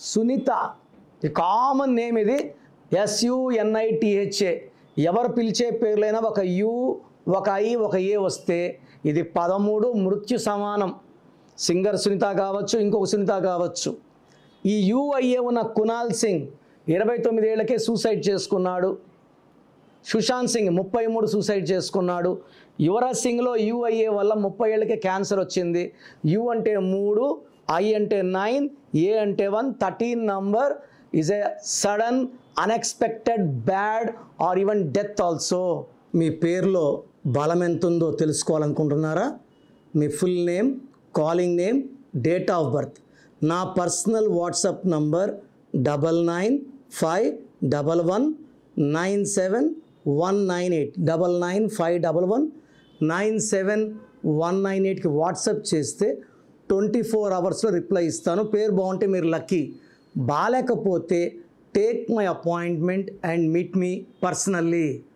సునీత, ఈ common name ఇది, SUNITHA. ఎవరు పిలిచే పేర్లైనా ఒక యు, ఒక ఐ, ఒక ఏ వస్తే ఇది 13 మృత్యు సమానం. సింగర్ సునీత కావచ్చు, ఇంకొక సునీత కావచ్చు. ఈ UIA ఉన్న కునాల్ సింగ్ 29 ఏళ్లకే సూసైడ్ చేసుకున్నాడు. సుశాంత్ సింగ్ 33 సూసైడ్ చేసుకున్నాడు. యువరాజ్ సింగ్లో UIA వల్ల 30 ఏళ్ళకే క్యాన్సర్ వచ్చింది. యు అంటే 3, ఐ అంటే 9, ఏ అంటే 1. 13 number is a sudden unexpected bad or even death also. మీ పేరులో బలం ఎంత ఉందో తెలుసుకోవాలనుకుంటున్నారా? మీ full name, calling name, date of birth. నా పర్సనల్ వాట్సాప్ నంబర్ 9951197198 9951197198కి వాట్సాప్ చేస్తే 24 అవర్స్లో రిప్లై ఇస్తాను. పేరు బాగుంటే మీరు లక్కీ, బాగాలేకపోతే take my appointment and meet me personally.